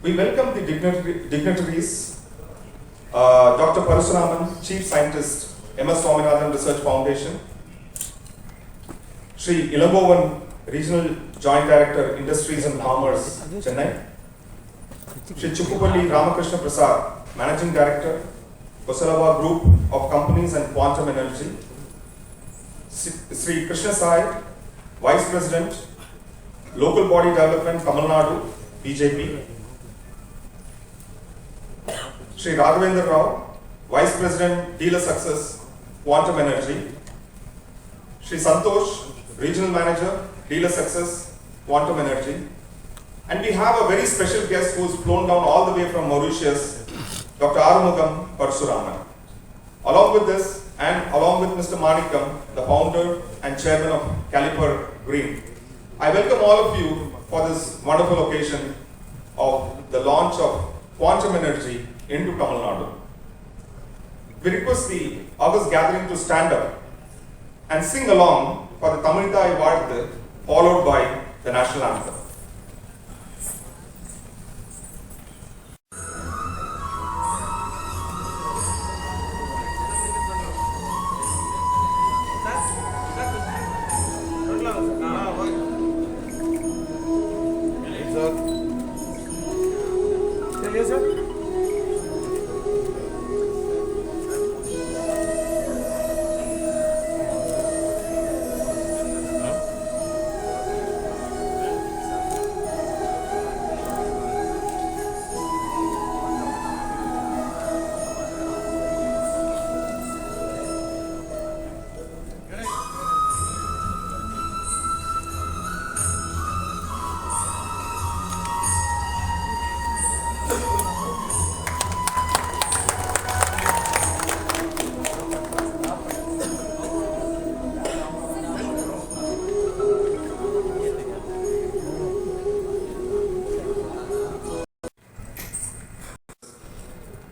We welcome the dignitaries, Dr. Parasuraman, Chief Scientist, MS Swaminathan Research Foundation, Sri Ilambovan, Regional Joint Director, Industries and Commerce, Chennai, Sri Chukkupalli Ramakrishna Prasad, Managing Director, Kosalava Group of Companies and Quantum Energy, Sri Krishna Sai, Vice President, Local Body Development, Tamil Nadu, BJP, Sri Raghavendra Rao, Vice President, Dealer Success, Quantum Energy, Sri Santosh, Regional Manager, Dealer Success, Quantum Energy, and we have a very special guest who has flown down all the way from Mauritius, Dr. Arumugam Parasuraman. Along with this, and along with Mr. Manikam, the founder and chairman of Caliper Green, I welcome all of you for this wonderful occasion of the launch of Quantum Energy into Tamil Nadu. We request the August gathering to stand up and sing along for the Tamil Thai Varthu, followed by the national anthem.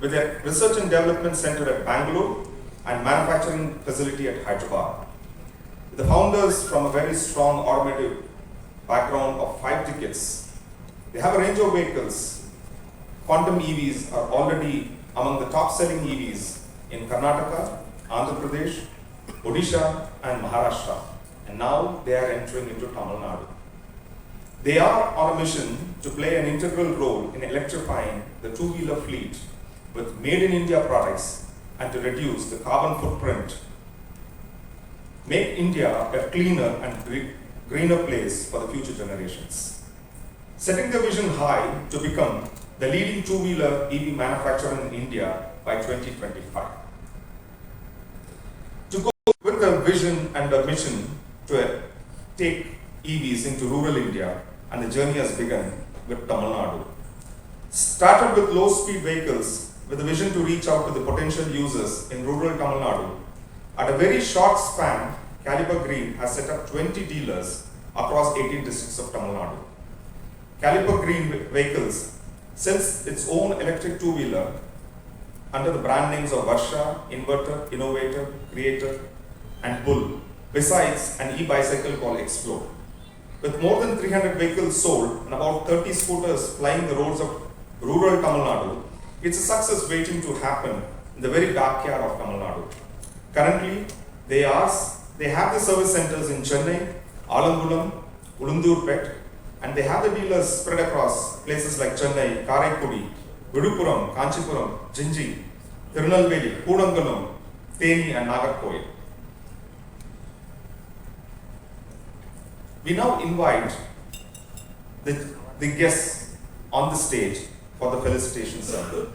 With a research and development center at Bangalore and manufacturing facility at Hyderabad. The founders from a very strong automotive background of 5 decades. They have a range of vehicles. Quantum EVs are already among the top selling EVs in Karnataka, Andhra Pradesh, Odisha and Maharashtra. And now they are entering into Tamil Nadu. They are on a mission to play an integral role in electrifying the two-wheeler fleet with made in India products and to reduce the carbon footprint. Make India a cleaner and greener place for the future generations. Setting the vision high to become the leading two-wheeler EV manufacturer in India by 2025. To go with a vision and a mission to take EVs into rural India, and the journey has begun with Tamil Nadu. Started with low-speed vehicles with a vision to reach out to the potential users in rural Tamil Nadu. At a very short span, Caliper Green has set up 20 dealers across 18 districts of Tamil Nadu. Caliper Green Vehicles sells its own electric two-wheeler under the brand names of Varsha, Inverter, Innovator, Creator and Bull, besides an e-bicycle called Explore. With more than 300 vehicles sold and about 30 scooters flying the roads of rural Tamil Nadu, it's a success waiting to happen in the very backyard of Tamil Nadu. Currently, they have the service centers in Chennai, Alangulam, Ulundurpet, and they have the dealers spread across places like Chennai, Karaikudi, Vidupuram, Kanchipuram, Jinji, Tirunelveli, Kudangalam, Theni and Nagarkoil. We now invite the guests on the stage for the felicitation circle.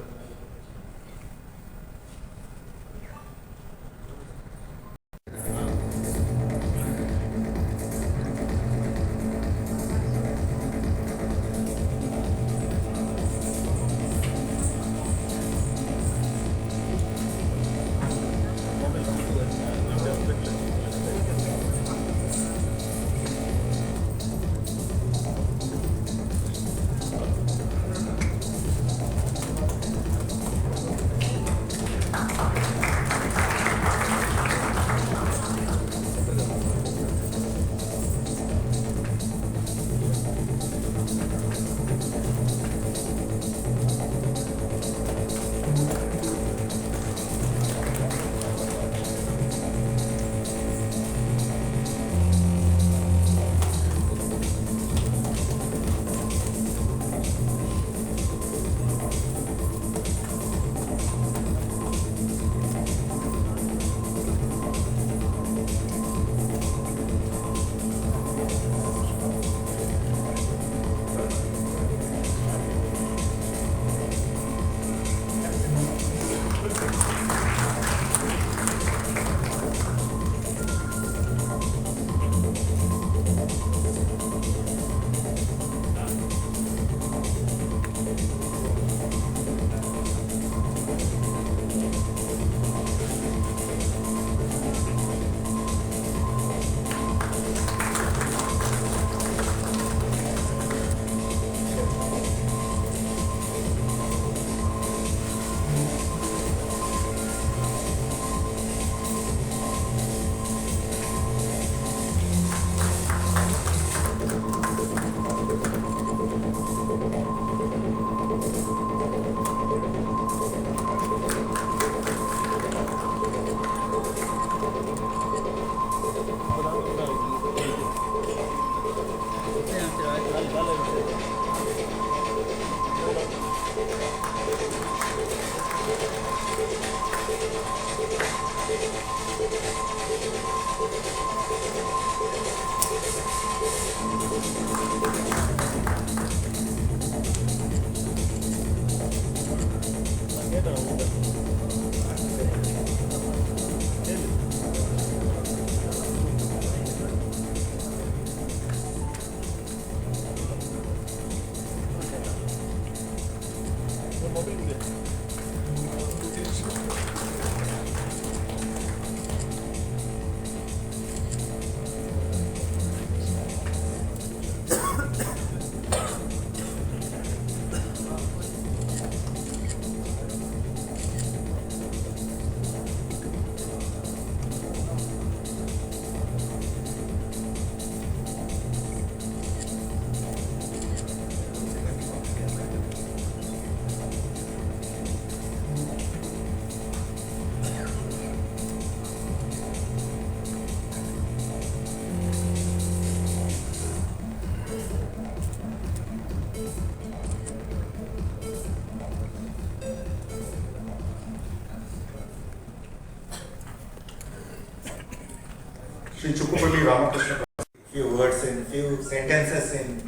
Shri Chukkupalli Ramakrishna. Few words in few sentences in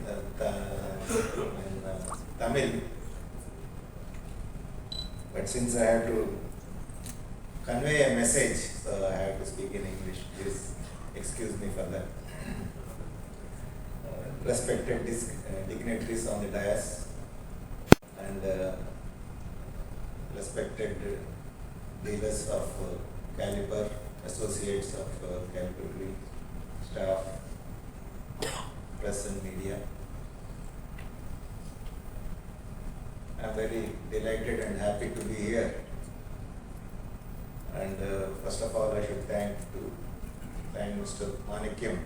Tamil, but since I have to convey a message, so I have to speak in English. Please excuse me for that. Respected dignitaries on the dais and respected dealers of Caliper, associates of Caliper staff, press and media. I am very delighted and happy to be here. And first of all, I should thank Mr. Manikyam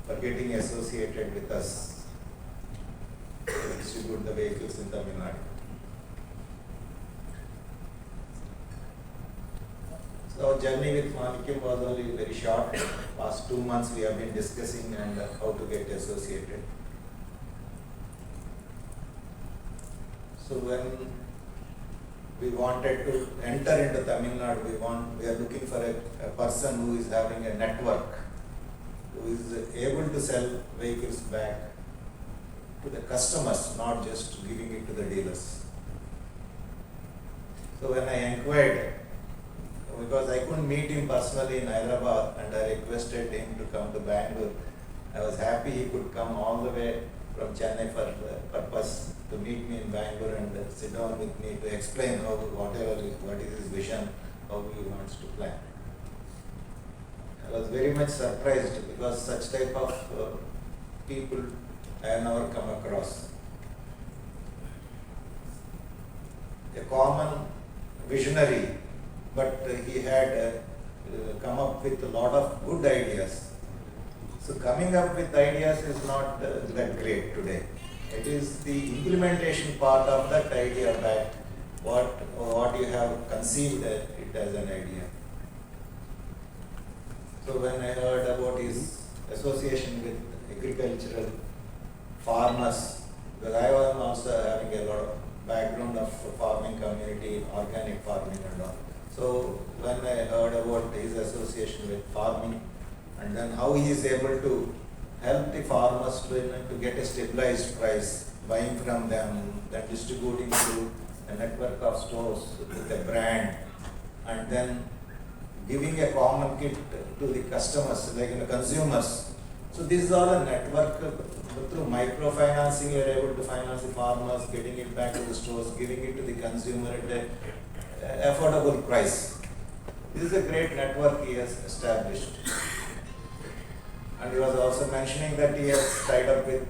for getting associated with us to distribute the vehicles in Tamil Nadu. So our journey with Manikyam was only very short. Past 2 months we have been discussing and how to get associated. So when we wanted to enter into Tamil Nadu, we are looking for a person who is having a network, who is able to sell vehicles back to the customers, not just giving it to the dealers. So when I inquired, because I couldn't meet him personally in Hyderabad and I requested him to come to Bangalore, I was happy he could come all the way from Chennai for the purpose to meet me in Bangalore and sit down with me to explain what is his vision, how he wants to plan. I was very much surprised because such type of people I have never come across. A common visionary, but he had come up with a lot of good ideas. So coming up with ideas is not that great today. It is the implementation part of that idea back, what you have conceived it as an idea. So when I heard about his association with agricultural farmers, because I was also having a lot of background of farming community, organic farming and all. So when I heard about his association with farming and then how he is able to help the farmers to get a stabilized price, buying from them, then distributing to a network of stores with a brand, and then giving a common kit to the customers, like consumers. So this is all a network. Through microfinancing, you are able to finance the farmers, getting it back to the stores, giving it to the consumer at an affordable price. This is a great network he has established. And he was also mentioning that he has tied up with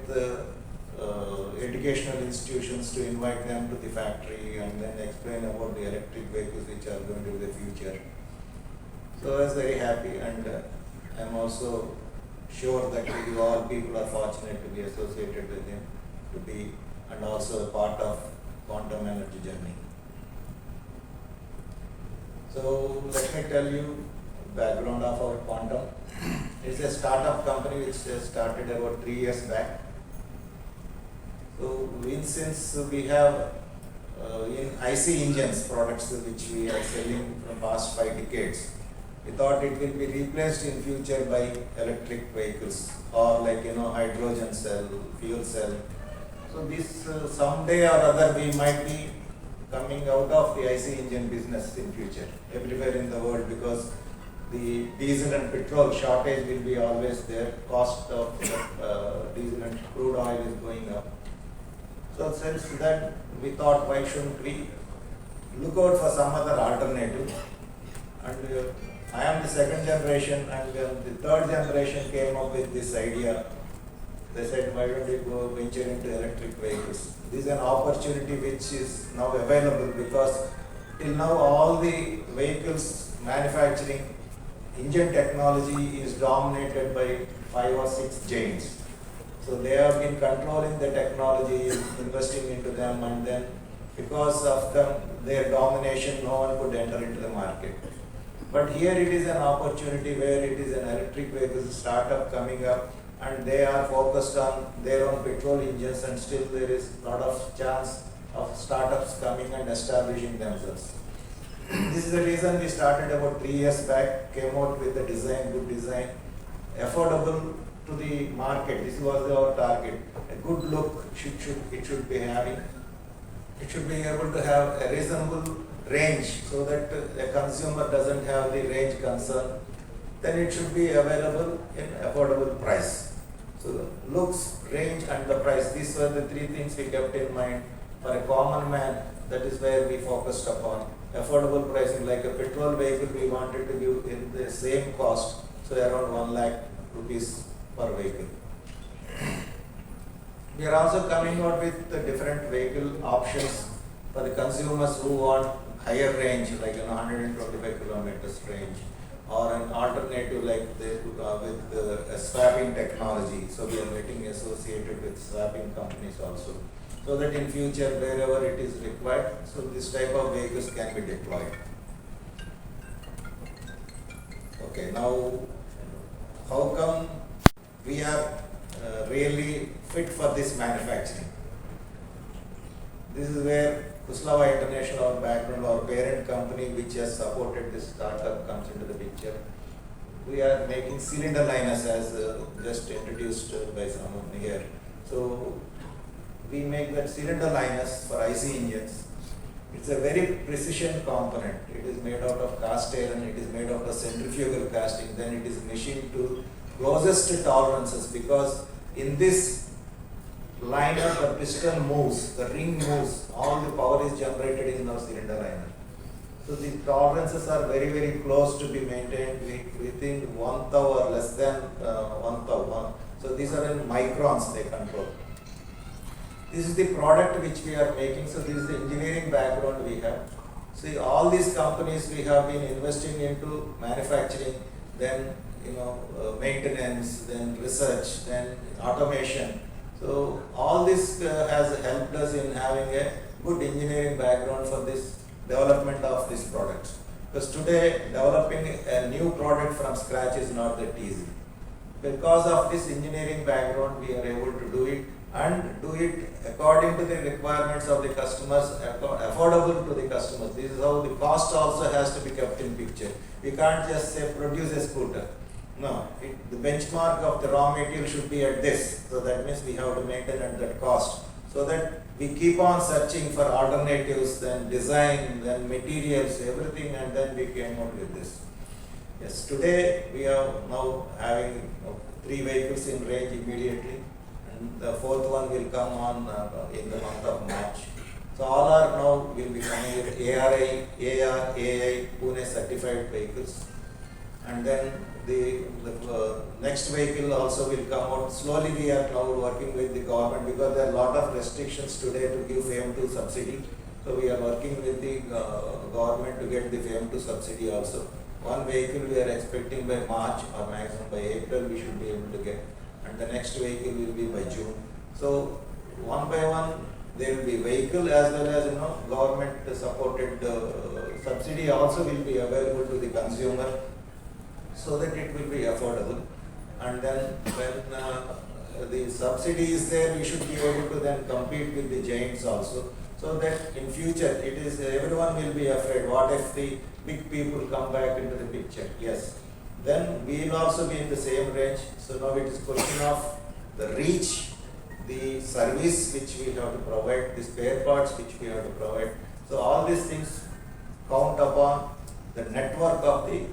educational institutions to invite them to the factory and then explain about the electric vehicles which are going to be the future. So I was very happy, and I am also sure that you all people are fortunate to be associated with him, to be and also a part of quantum energy journey. So let me tell you background of our quantum. It's a startup company which started about 3 years back. So since we have in IC engines products which we are selling from past 5 decades, we thought it will be replaced in future by electric vehicles or hydrogen cell, fuel cell. So this someday or other we might be coming out of the IC engine business in future everywhere in the world, because the diesel and petrol shortage will be always there. Cost of diesel and crude oil is going up. So since then, we thought why shouldn't we look out for some other alternative. And I am the second generation, and the third generation came up with this idea. They said, why don't you go venture into electric vehicles? This is an opportunity which is now available because till now all the vehicles manufacturing engine technology is dominated by 5 or 6 giants. So they have been controlling the technology, investing into them, and then because of their domination, no one could enter into the market. But here it is an opportunity where it is an electric vehicle startup coming up, and they are focused on their own petrol engines, and still there is a lot of chance of startups coming and establishing themselves. This is the reason we started about 3 years back, came out with a design, good design, affordable to the market. This was our target. A good look it should be having. It should be able to have a reasonable range so that a consumer doesn't have the range concern. Then it should be available in affordable price. So the looks, range and the price, these were the 3 things we kept in mind. For a common man, that is where we focused upon. Affordable pricing, like a petrol vehicle, we wanted to give in the same cost, so around 1 lakh rupees per vehicle. We are also coming out with the different vehicle options for the consumers who want higher range, like 125 kilometers range, or an alternative like with swapping technology. So we are getting associated with swapping companies also, so that in future wherever it is required, so this type of vehicles can be deployed. Okay, now how come we are really fit for this manufacturing? This is where Kuslava International, our background, our parent company which has supported this startup, comes into the picture. We are making cylinder liners, as just introduced by someone here. So we make that cylinder liners for IC engines. It's a very precision component. It is made out of cast iron, it is made out of centrifugal casting, then it is machined to closest tolerances, because in this liner the piston moves, the ring moves, all the power is generated in our cylinder liner. So the tolerances are very, very close to be maintained within 1 thou or less than 1 thou. So these are in microns they control. This is the product which we are making. So this is the engineering background we have. See, all these companies we have been investing into manufacturing, then maintenance, then research, then automation. So all this has helped us in having a good engineering background for this development of this product. Because today developing a new product from scratch is not that easy. Because of this engineering background, we are able to do it, and do it according to the requirements of the customers, affordable to the customers. This is how the cost also has to be kept in picture. We can't just say produce a scooter. No, the benchmark of the raw material should be at this. So that means we have to maintain at that cost. So that we keep on searching for alternatives, then design, then materials, everything, and then we came out with this. Yes, today we are now having 3 vehicles in range immediately. The 4th one will come on in the month of March. So all are now will be coming with ARI, AR, AI, Pune certified vehicles. And then the next vehicle also will come out. Slowly we are now working with the government, because there are a lot of restrictions today to give FAME2 subsidy. So we are working with the government to get the FAME2 subsidy also. 1 vehicle we are expecting by March, or maximum by April we should be able to get. And the next vehicle will be by June. So one by one there will be vehicle as well as government supported subsidy also will be available to the consumer, so that it will be affordable. And then when the subsidy is there, we should be able to then compete with the giants also, so that in future it is everyone will be afraid, what if the big people come back into the picture? Yes. Then we will also be in the same range. So now it is question of the reach, the service which we have to provide, the spare parts which we have to provide. So all these things count upon the network of the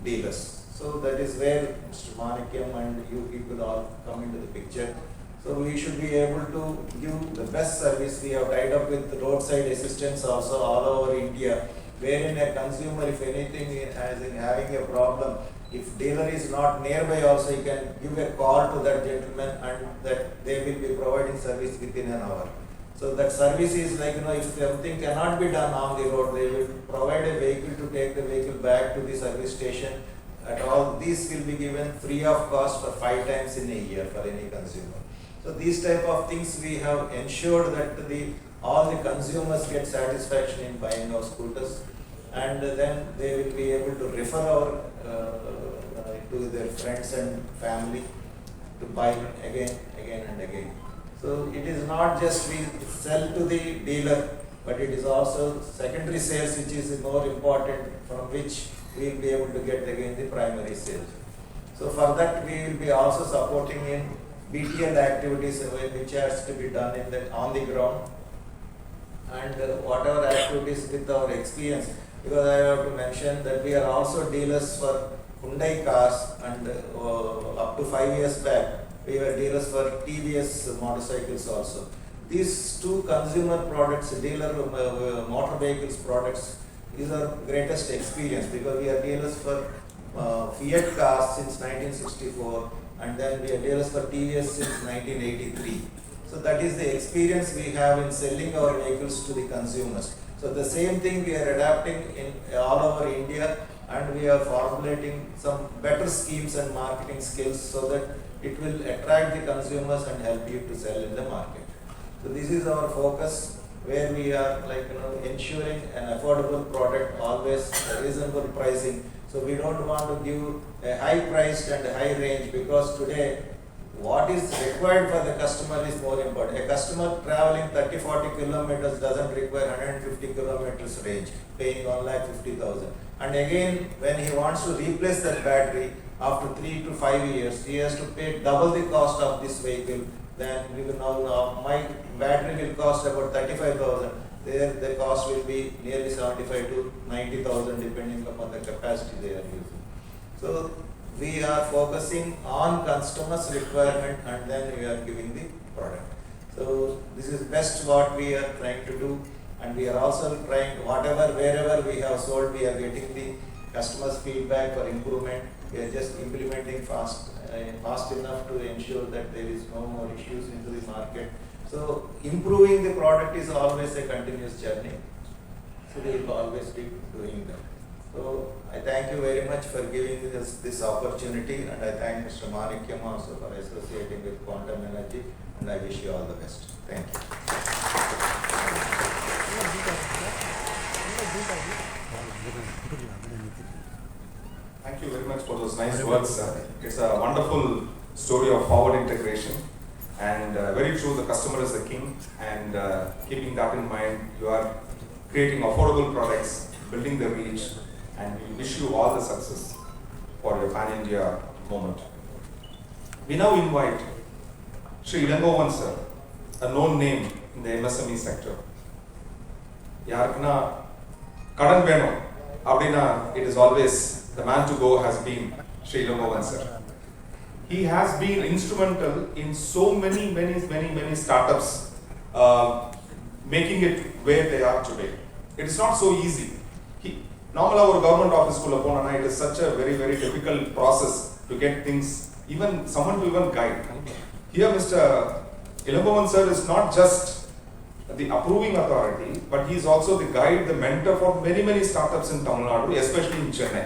dealers. So that is where Mr. Manikyam and you people all come into the picture. So we should be able to give the best service. We have tied up with roadside assistance also all over India, wherein a consumer, if anything is having a problem, if dealer is not nearby also, he can give a call to that gentleman and that they will be providing service within an hour. So that service is like, if something cannot be done on the road, they will provide a vehicle to take the vehicle back to the service station. At all, these will be given free of cost for 5 times in a year for any consumer. So these type of things we have ensured that all the consumers get satisfaction in buying our scooters, and then they will be able to refer to their friends and family to buy again and again. So it is not just we sell to the dealer, but it is also secondary sales which is more important, from which we will be able to get again the primary sales. So for that we will be also supporting in BTL activities which has to be done on the ground, and whatever activities with our experience, because I have to mention that we are also dealers for Hyundai cars, and up to 5 years back we were dealers for TVS motorcycles also. These two consumer products, dealer motor vehicles products, is our greatest experience, because we are dealers for Fiat cars since 1964, and then we are dealers for TVS since 1983. So that is the experience we have in selling our vehicles to the consumers. So the same thing we are adapting in all over India, and we are formulating some better schemes and marketing skills so that it will attract the consumers and help you to sell in the market. So this is our focus, where we are ensuring an affordable product, always reasonable pricing. So we don't want to give a high priced and high range, because today what is required for the customer is more important. A customer traveling 30-40 kilometers doesn't require 150 kilometers range, paying 1,50,000. And again, when he wants to replace that battery after 3 to 5 years, he has to pay double the cost of this vehicle. Then we will now my battery will cost about 35,000. There the cost will be nearly 75 to 90,000 depending upon the capacity they are using. So we are focusing on customers' requirement, and then we are giving the product. So this is best what we are trying to do, and we are also trying wherever we have sold, we are getting the customers' feedback for improvement. We are just implementing fast enough to ensure that there is no more issues into the market. So improving the product is always a continuous journey. So we will always be doing that. So I thank you very much for giving us this opportunity, and I thank Mr. Manikyam also for associating with Quantum Energy, and I wish you all the best. Thank you. Thank you very much for those nice words. It's a wonderful story of forward integration, and very true, the customer is the king, and keeping that in mind, you are creating affordable products, building the reach, and we wish you all the success for your pan-India moment. We now invite Sri Ilangovan sir, a known name in the MSME sector. Yarkana Kadan Veno, Abdina, it is always the man to go has been Sri Ilangovan sir. He has been instrumental in so many startups making it where they are today. It is not so easy. Normally our government office it is such a very difficult process to get things, even someone to even guide. Here Mr. Ilangovan sir is not just the approving authority, but he is also the guide, the mentor for many startups in Tamil Nadu, especially in Chennai.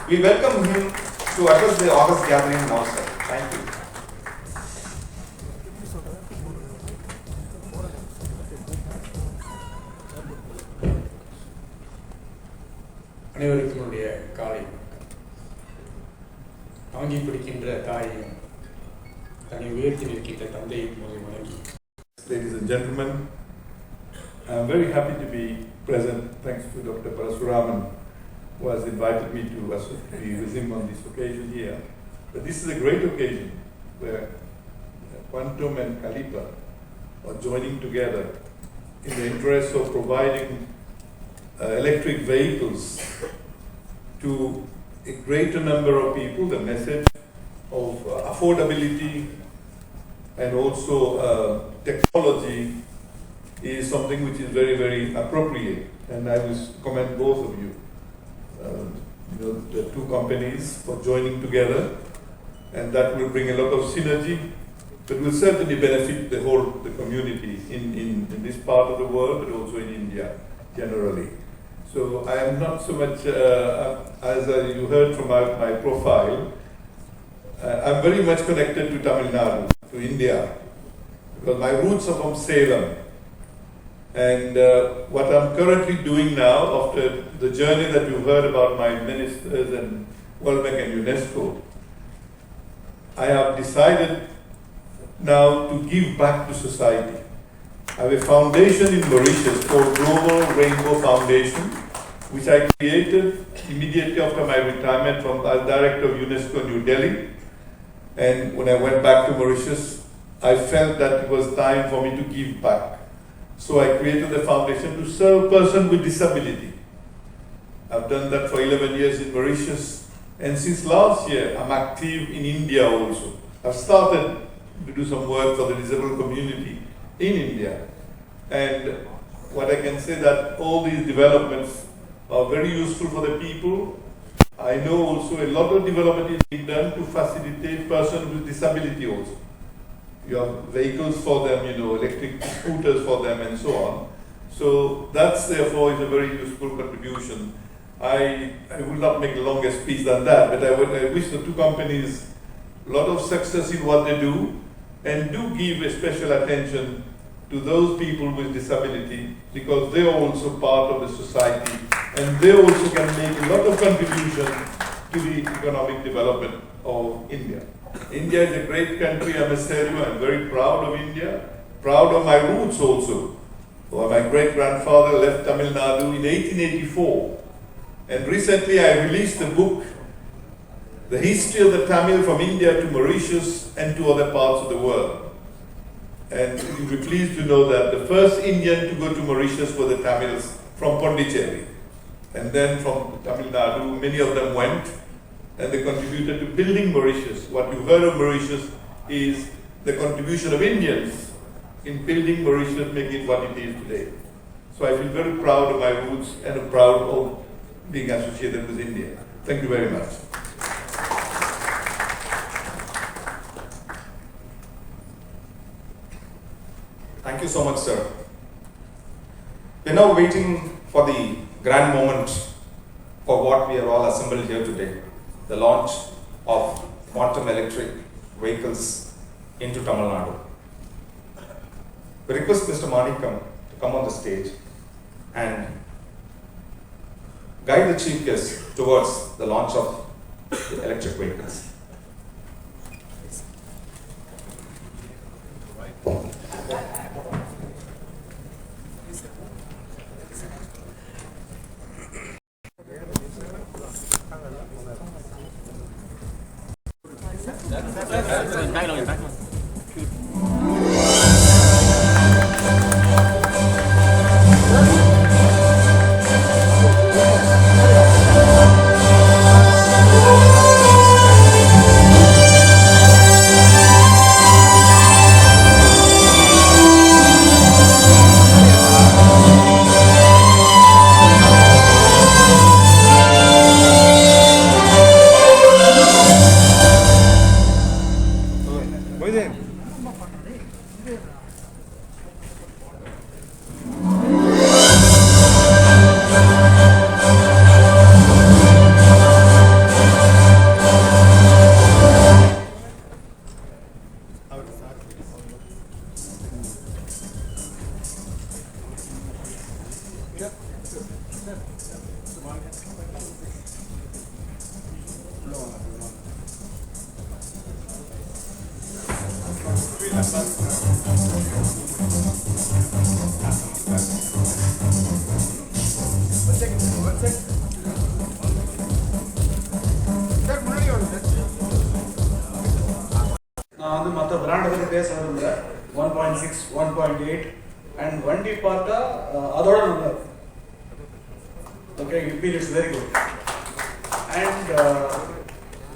We welcome him to address the August gathering now, sir. Thank you. அனைவருக்கும் என்னுடைய காலை தாங்கி பிடிக்கின்ற தாயையும் தன்னை உயர்த்தி நிற்கின்ற தந்தையும் வணங்கி. Ladies and gentlemen, I am very happy to be present, thanks to Dr. Parasuraman, who has invited me to be with him on this occasion here. But this is a great occasion where Quantum and Calipa are joining together in the interest of providing electric vehicles to a greater number of people, the message of affordability and also technology is something which is very, very appropriate. And I will commend both of you, the two companies for joining together, and that will bring a lot of synergy, but will certainly benefit the community in this part of the world, but also in India generally. So I am not so much, as you heard from my profile, I'm very much connected to Tamil Nadu, to India, because my roots are from Salem. And what I'm currently doing now, after the journey that you heard about my ministers and World Bank and UNESCO, I have decided now to give back to society. I have a foundation in Mauritius called Global Rainbow Foundation, which I created immediately after my retirement from as director of UNESCO New Delhi. And when I went back to Mauritius, I felt that it was time for me to give back. So I created a foundation to serve persons with disability. I've done that for 11 years in Mauritius, and since last year, I'm active in India also. I've started to do some work for the disabled community in India. And what I can say that all these developments are very useful for the people. I know also a lot of development is being done to facilitate persons with disability also. You have vehicles for them, electric scooters for them and so on. So that's therefore is a very useful contribution. I will not make a longer speech than that, but I wish the two companies a lot of success in what they do, and do give a special attention to those people with disability, because they are also part of the society, and they also can make a lot of contribution to the economic development of India. India is a great country, I must tell you. I'm very proud of India, proud of my roots also. Well, my great-grandfather left Tamil Nadu in 1884, and recently I released a book, The History of the Tamil from India to Mauritius and to other parts of the world. And you'll be pleased to know that the first Indian to go to Mauritius were the Tamils from Pondicherry. And then from Tamil Nadu, many of them went, and they contributed to building Mauritius. What you heard of Mauritius is the contribution of Indians in building Mauritius, making it what it is today. So I feel very proud of my roots and proud of being associated with India. Thank you very much. Thank you so much, sir. We're now waiting for the grand moment for what we are all assembled here today, the launch of quantum electric vehicles into Tamil Nadu. We request Mr. Manikam to come on the stage and guide the chief guest towards the launch of the electric vehicles. நான் வந்து மற்ற பிராண்டை பற்றி பேச விரும்பல. 1.6, 1.8 and வண்டி பார்த்தா அதோட நல்லா இருக்கு. Okay, it feels very good. And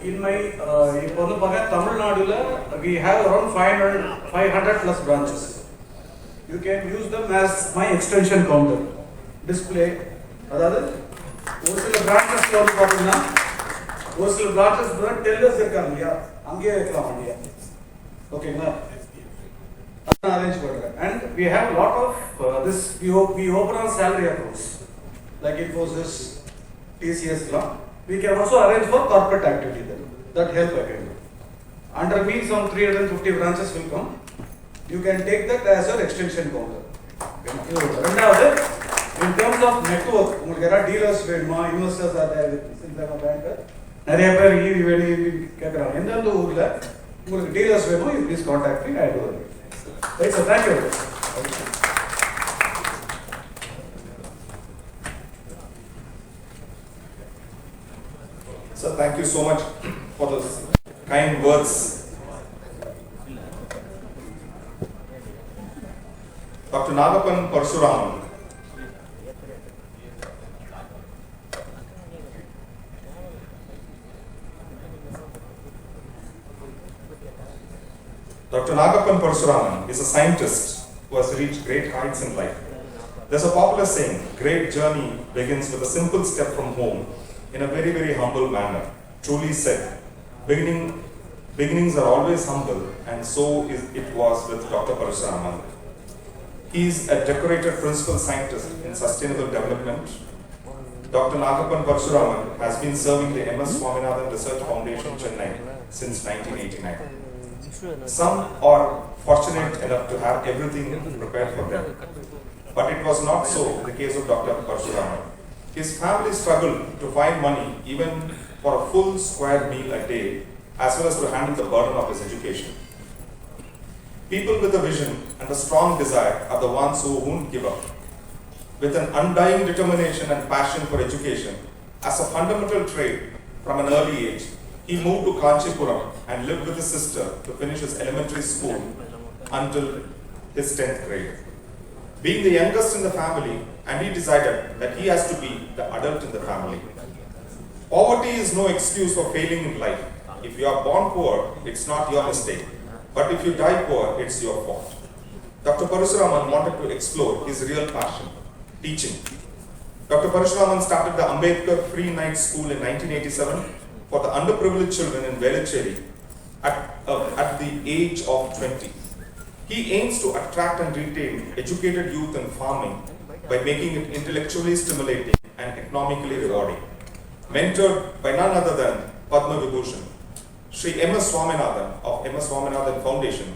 in my இப்போ வந்து பாக்க தமிழ்நாடுல we have around 500 plus branches. You can use them as my extension counter. Display அதாவது ஒரு சில branchesல வந்து பாத்தீங்கன்னா ஒரு சில branches டெல்லர்ஸ் இருக்காங்க இல்லையா அங்கேயே வைக்கலாம் இல்லையா ஓகேங்களா arrange பண்றேன் and we have lot of this we open on salary accounts like Infosys, TCS we can also arrange for corporate activity then that help again under me some 350 branches will come you can take that as your extension counter ரெண்டாவது in terms of network உங்களுக்கு யாராவது dealers வேணுமா investors R தேர் இந்த bank நிறைய பேர் EV வேணும் கேக்குறாங்க எந்தெந்த ஊர்ல உங்களுக்கு டீலர்ஸ் வேணுமோ you please contact me I do it. Right, so thank you. So thank you so much for those kind words. Dr. Nagappan Parshuraman. Dr. Nagappan Parshuraman is a scientist who has reached great heights in life. There's a popular saying, great journey begins with a simple step from home in a very, very humble manner. Truly said, beginnings are always humble, and so it was with Dr. Parshuraman. He is a decorated principal scientist in sustainable development. Dr. Nagappan Parshuraman has been serving the MS Swaminathan Research Foundation, Chennai since 1989. Some are fortunate enough to have everything prepared for them. But it was not so in the case of Dr. Parshuraman. His family struggled to find money even for a full square meal a day, as well as to handle the burden of his education. People with a vision and a strong desire are the ones who won't give up. With an undying determination and passion for education as a fundamental trait from an early age, he moved to Kanchipuram and lived with his sister to finish his elementary school until his 10th grade. Being the youngest in the family, and he decided that he has to be the adult in the family. Poverty is no excuse for failing in life. If you are born poor, it's not your mistake. But if you die poor, it's your fault. Dr. Parshuraman wanted to explore his real passion, teaching. Dr. Parshuraman started the Ambedkar Free Night School in 1987 for the underprivileged children in Velachery at the age of 20. He aims to attract and retain educated youth in farming by making it intellectually stimulating and economically rewarding. Mentored by none other than Padma Vibhushan, Sri M.S. Swaminathan of M.S. Swaminathan Foundation,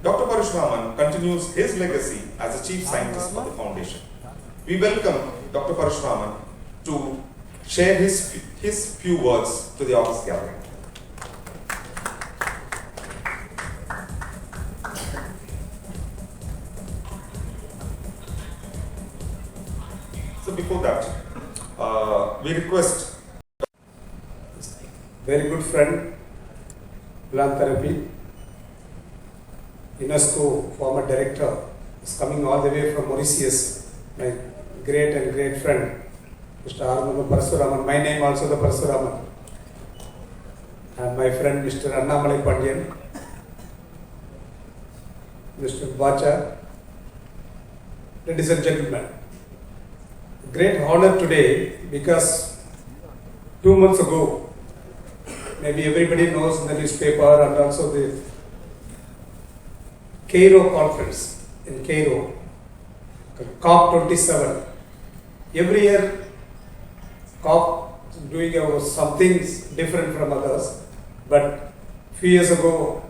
Dr. Parshuraman continues his legacy as a chief scientist for the foundation. We welcome Dr. Parshuraman to share his few words to the office gathering. So before that, we request very good friend, philanthropy, UNESCO former director, is coming all the way from Mauritius, my great and great friend, Mr. Armando Parshuraman, my name also the Parshuraman, and my friend Mr. Annamalai Pandian, Mr. Bacha, ladies and gentlemen, great honor today because 2 months ago, maybe everybody knows in the newspaper and also the Cairo conference in Cairo, COP27. Every year, COP doing some things different from others, but few years ago,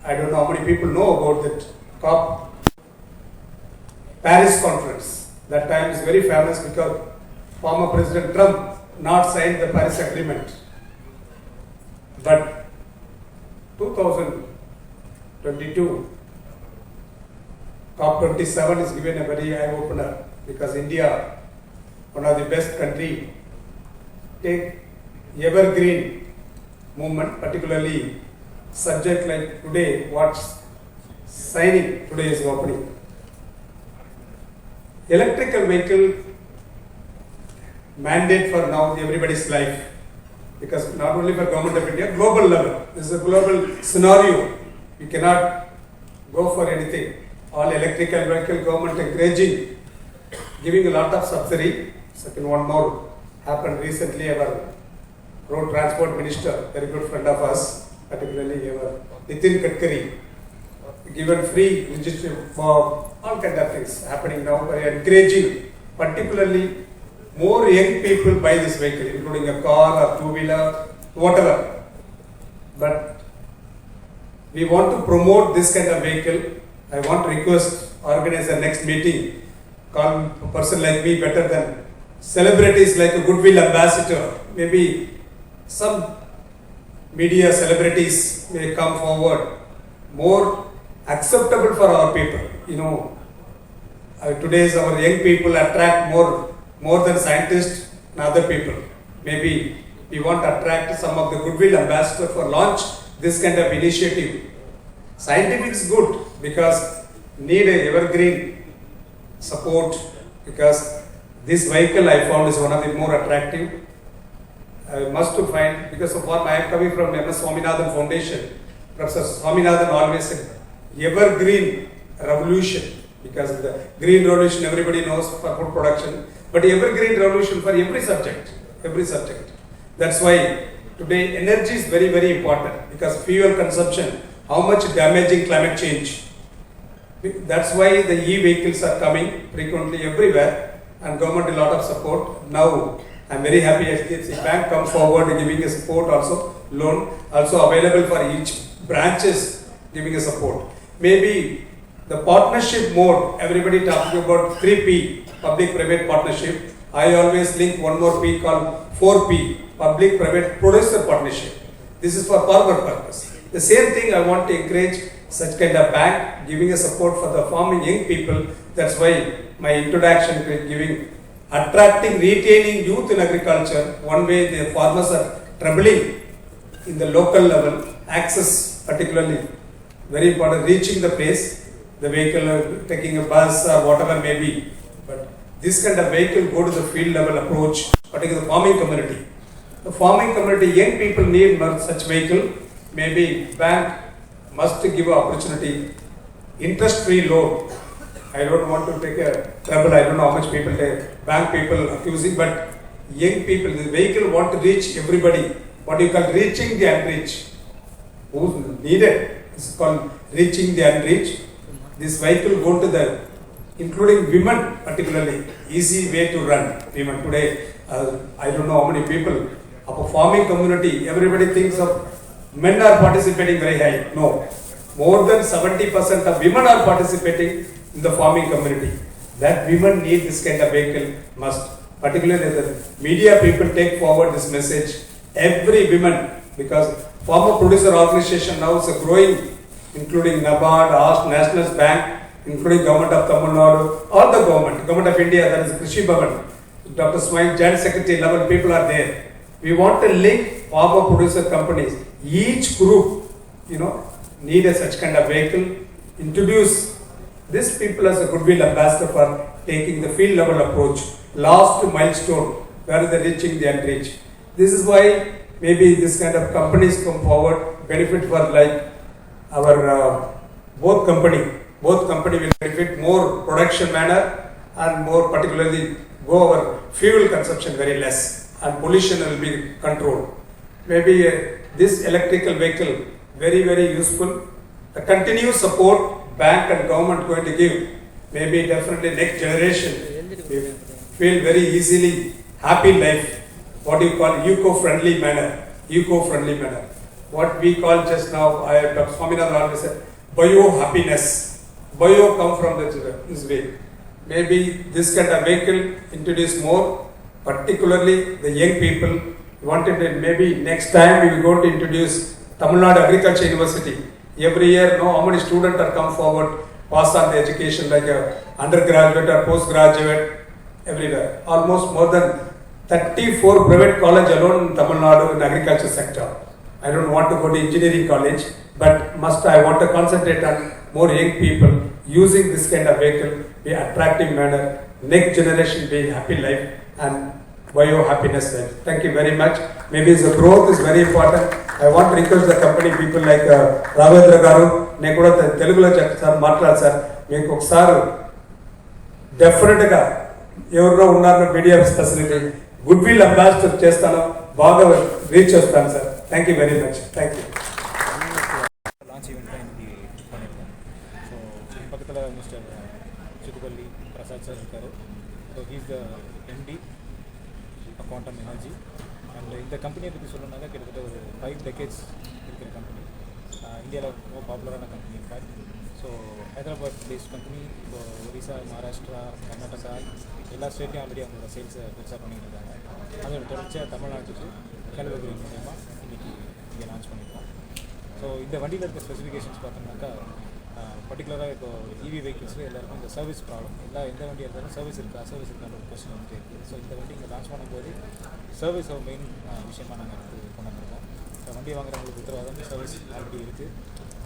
I don't know how many people know about that COP Paris conference. That time is very famous because former President Trump not signed the Paris Agreement. But 2022, COP27 is given a very eye-opener because India, one of the best country, take evergreen movement, particularly subject like today, what's signing today is opening. Electrical vehicle mandate for now everybody's life. because not only for government of India, global level. This is a global scenario. We cannot go for anything. All electrical vehicle government encouraging, giving a lot of subsidy. Second one more happened recently. Our road transport minister, very good friend of us, particularly our Lithium-ion, given free registration for all kind of things happening now. We are encouraging, particularly more young people buy this vehicle, including a car or two-wheeler, whatever. But we want to promote this kind of vehicle. I want to request, organize the next meeting, call a person like me better than celebrities like a goodwill ambassador. Maybe some media celebrities may come forward, more acceptable for our people. You know, today's our young people attract more than scientists and other people. Maybe we want to attract some of the goodwill ambassador for launch this kind of initiative. Scientific is good because need a evergreen support, because this vehicle I found is one of the more attractive. I must to find, because of what I am coming from MS Swaminathan Foundation. Professor Swaminathan always said evergreen revolution, because the green revolution everybody knows for food production, but evergreen revolution for every subject. That's why today energy is very, very important, because fuel consumption, how much damaging climate change. That's why the e-vehicles are coming frequently everywhere, and government a lot of support. Now I am very happy HDFC Bank comes forward giving a support also, loan also available for each branches, giving a support. Maybe the partnership mode, everybody talking about 3P, public-private partnership. I always link one more P called 4P, public-private producer partnership. This is for farmer purpose. The same thing I want to encourage such kind of bank, giving a support for the farming young people. That's why my introduction is giving, attracting, retaining youth in agriculture. One way the farmers are troubling in the local level, access particularly, very important, reaching the place, the vehicle, taking a bus or whatever may be. But this kind of vehicle go to the field level approach, particularly the farming community. The farming community, young people need such vehicle. Maybe bank must give an opportunity, interest-free loan. I don't want to take a trouble, I don't know how much people take, bank people accusing, but young people, the vehicle want to reach everybody. What you call reaching the unreached. Who's needed? It's called reaching the unreached. This vehicle go to the, including women particularly, easy way to run. Women today, I don't know how many people, of a farming community, everybody thinks of men are participating very high. No, more than 70% of women are participating in the farming community. That women need this kind of vehicle must. Particularly the media people take forward this message. Every woman, because farmer producer organization now is growing, including NABARD, ASK, National Bank, including government of Tamil Nadu, all the government of India, that is Krishi Bhavan, Dr. Swain, Joint Secretary level people are there. We want to link farmer producer companies. Each group, need a such kind of vehicle. Introduce these people as a goodwill ambassador for taking the field level approach. Last milestone, where they reaching the unreached. This is why maybe this kind of companies come forward, benefit for like our both company will benefit more production manner and more particularly go our fuel consumption very less and pollution will be controlled. Maybe this electrical vehicle very, very useful. The continuous support bank and government going to give, maybe definitely next generation feel very easily happy life. What you call eco-friendly manner. What we call just now, Dr. Swaminathan always said, bio-happiness. Bio come from this way. Maybe this kind of vehicle introduce more, particularly the young people. Wanted to, maybe next time we will go to introduce Tamil Nadu Agriculture University. Every year, how many students are come forward, pass on the education like a undergraduate or postgraduate, everywhere. Almost more than 34 private college alone in Tamil Nadu in agriculture sector. I don't want to go to engineering college, but I want to concentrate on more young people using this kind of vehicle, be attractive manner, next generation be happy life and bio happiness life. Thank you very much. Maybe the growth is very important. I want to request the company people like Ravendra Garu, నేను కూడా తెలుగులో sir మాట్లాడాలి sir. మీకు ఒకసారి డెఫినెట్గా ఎవరిలో ఉన్నారో media facility good will ambassador చేస్తాను, బాగా రీచ్ చేస్తాను sir. Thank you very much. Thank you. Launch ஈவெண்ட்டாக இன்றைக்கி பண்ணியிருக்கோம். ஸோ பக்கத்தில் மிஸ்டர் சித்துப்பள்ளி பிரசாத் சார் இருக்கார். So he's the MD quantum energy. And இந்த கம்பெனியை பற்றி சொல்லணுன்னாக்கா கிட்டத்தட்ட ஒரு 5 decades இருக்கிற கம்பெனி. இந்தியாவில் ரொம்ப பாப்புலரான கம்பெனி இன்ஃபேக்ட். ஸோ ஹைதராபாத்-பேஸ்ட் கம்பெனி இப்போ ஒரிசா, மகாராஷ்டிரா, கர்நாடகா எல்லா ஸ்டேட்லையும் ஆல்ரெடி அவங்களோட சேல்ஸை பெருசாக பண்ணிட்டு இருக்காங்க. அதோட தொடர்ச்சியாக தமிழ்நாட்டுக்கு கேள்வி மூலயமா இன்றைக்கி இங்கே லான்ச் பண்ணியிருக்கோம். ஸோ இந்த வண்டியில் இருக்க ஸ்பெசிஃபிகேஷன்ஸ் பார்த்தோம்னாக்கா பர்டிகுலராக இப்போ இவி வெஹிக்கிள்ஸில் எல்லாருக்கும் இந்த சர்வீஸ் ப்ராப்ளம் எந்த வண்டியாக இருந்தாலும் சர்வீஸ் இருக்கான்ற ஒரு கொஸ்டின் வந்துட்டு இருக்குது. ஸோ இந்த வண்டி இங்கே லான்ச் பண்ணும்போது சர்வீஸ் ஒரு மெயின் விஷயமாக நாங்கள் எடுத்து கொண்டு வந்திருக்கோம். ஸோ வண்டி வாங்குறவங்களுக்கு உத்தரவாதம் சர்வீஸ் ஆல்ரெடி இருக்குது.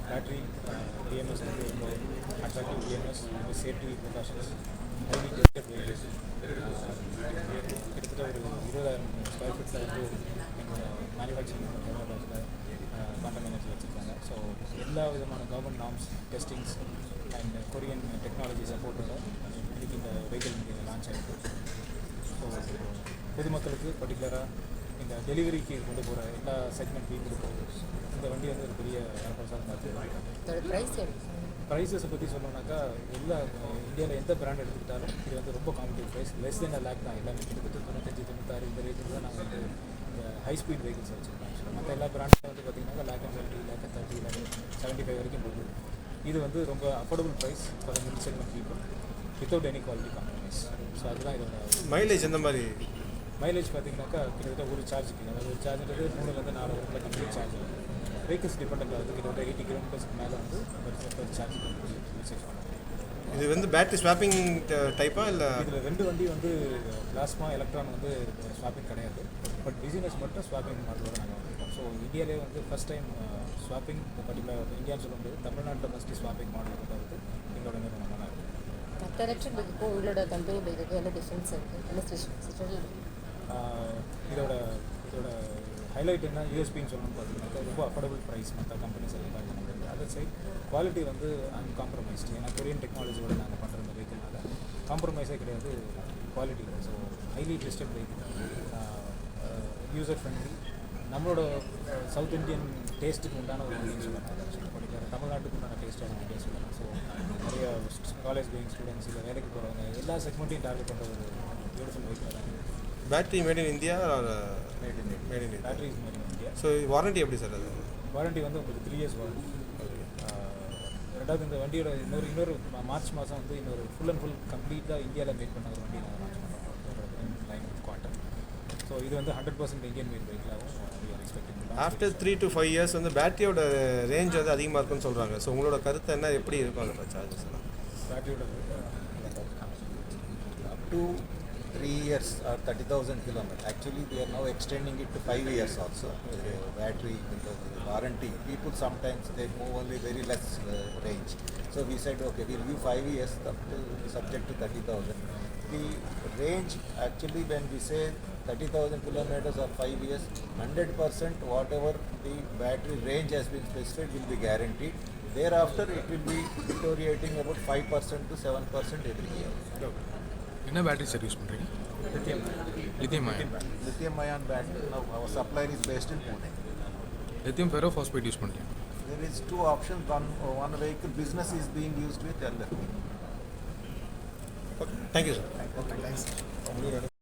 பேட்ரி பிஎம்எஸ் வந்து ரொம்ப attractive BMS, safety precautions, highly tested vehicles. கிட்டத்தட்ட ஒரு 20,000 ஸ்கொயர் ஃபீட்டில் வந்து எங்களோட மேனுஃபேக்சரிங் ஹைதராபாத்தில் குவாண்டம் எனர்ஜி வச்சுருக்காங்க. ஸோ எல்லா விதமான government norms, testings and Korean technology சப்போர்ட்டோட இன்றைக்கி இந்த வெஹிக்கிள் இங்கே லான்ச் ஆகிருக்கு. ஸோ பொதுமக்களுக்கு பர்டிகுலராக இந்த டெலிவரிக்கு கொண்டு போகிற எல்லா செக்மெண்ட்லையும் கொடுக்குறது இந்த வண்டி வந்து ஒரு பெரிய வரப்பிரசாதமாக இருக்குது. ப்ரைஸஸை பற்றி சொல்லணுன்னாக்கா எல்லா இந்தியாவில் எந்த பிராண்ட் எடுத்துக்கிட்டாலும் இது வந்து ரொம்ப competitive price. Less than lakh தான். எல்லாமே கிட்டத்தட்ட 95-96 இந்த ரேஞ்சில் தான் நாங்கள் வந்து இந்த ஹை ஸ்பீட் வெஹிக்கிள்ஸ் வச்சுருக்கோம். ஸோ மற்ற எல்லா பிராண்டில் வந்து பார்த்திங்கன்னா $1,20,000, $1,30,000, $75,000 வரைக்கும் போகுது. இது வந்து ரொம்ப affordable price for mid segment people without any quality compromise. So அதுதான் இதோட மைலேஜ் எந்த மாதிரி? மைலேஜ் பார்த்தீங்கன்னாக்கா கிட்டத்தட்ட ஒரு சார்ஜுக்கு, அதாவது ஒரு சார்ஜுன்றது 3-4 வரத்தில் கம்ப்ளீட் சார்ஜ். வெஹிக்கிள்ஸ் டிபெண்ட் ஆகுது. கிட்டத்தட்ட 80 கிலோமீட்டர்ஸ்க்கு மேலே வந்து ஒரு சார்ஜ் யூசேஜ் பண்ணுவோம். இது வந்து பேட்டரி ஸ்வாப்பிங் டைப்பா இல்லை? இதில் 2 வண்டி வந்து பிளாஸ்மா, எலக்ட்ரான் வந்து ஸ்வாப்பிங் கிடையாது. பட் பிசினஸ் மட்டும் ஸ்வாப்பிங் மாடலோட நாங்கள் வந்திருக்கோம். ஸோ இந்தியாவிலே வந்து ஃபஸ்ட் டைம் ஸ்வாப்பிங் பர்டிகுலர் இந்தியான்னு சொல்ல முடியாது, தமிழ்நாட்டில் ஃபஸ்ட்டு ஸ்வாப்பிங் மாடல் வந்து எங்களோட நிறுவனம் தான் இருக்குது. மற்ற எலக்ட்ரிக் பைக்குக்கும் உங்களோட கம்பெனி பைக்குக்கும் என்ன டிஃப்ரென்ஸ் இருக்குது? என்ன ஸ்பெஷல்? இதோட ஹைலைட் என்ன யூஎஸ்பின்னு சொல்லணும்னு பார்த்தீங்கன்னாக்கா ரொம்ப அஃபோர்டபுள் ப்ரைஸ் மற்ற கம்பெனிஸ் எல்லாம் பண்ணுறது. அதர் சைட் குவாலிட்டி வந்து அன்காம்ப்ரமைஸ்டு. ஏன்னா கொரியன் டெக்னாலஜியோட நாங்கள் பண்ணுற இந்த வெஹிக்கிள்னால காம்ப்ரமைஸே கிடையாது quality. So highly tested vehicle, user friendly, நம்மளோட சவுத் இந்தியன் டேஸ்ட்டுக்கு உண்டான ஒரு வண்டின்னு சொல்லலாம். பர்டிகுலர் தமிழ்நாட்டுக்கு உண்டான டேஸ்ட்டான வண்டின்னு சொல்லலாம். ஸோ நிறைய காலேஜ் கோயிங் ஸ்டூடெண்ட்ஸ் இல்லை வேலைக்கு போகிறவங்க எல்லா செக்மெண்ட்டையும் டார்கெட் பண்ணுற ஒரு பியூட்டிஃபுல் வெஹிக்கிள் தான். Battery made in India made in India. Battery is made in India. So warranty எப்படி சார்? அது வாரண்டி வந்து உங்களுக்கு 3 years வாரண்டி. ரெண்டாவது இந்த வண்டியோட இன்னொரு மார்ச் மாதம் வந்து இன்னொரு ஃபுல் அண்ட் ஃபுல் கம்ப்ளீட்டாக இந்தியாவில் மேட் பண்ண ஒரு வண்டி நாங்கள் லான்ச் பண்ணுறோம், லைன் குவாண்டம். ஸோ இது வந்து 100% இந்தியன் மேட் வெஹிக்கிளாகவும் எக்ஸ்பெக்டிங். ஆஃப்டர் 3 to 5 years வந்து பேட்டரியோட ரேஞ்ச் வந்து அதிகமாக இருக்குன்னு சொல்கிறாங்க. ஸோ உங்களோட கருத்து என்ன, எப்படி இருக்கும் அந்த சார்ஜஸ் எல்லாம்? பேட்டரியோட up to 3 years or 30,000 kilometers. Actually, they are now extending it to 5 years also. The battery, because the warranty, people sometimes they move only very less range. So we said, okay, we'll give 5 years subject to 30,000. The range, actually, when we say 30,000 kilometers or 5 years, 100% whatever the battery range has been specified will be guaranteed. Thereafter, it will be deteriorating about 5% to 7% every year. என்ன battery sir use பண்ணுறீங்க? Lithium-ion battery. Now our supplier is based in Pune. Lithium ferrophosphate use பண்ணுறீங்க? There is 2 options. One vehicle business is being used with LFP. Thank you sir. Okay, thanks.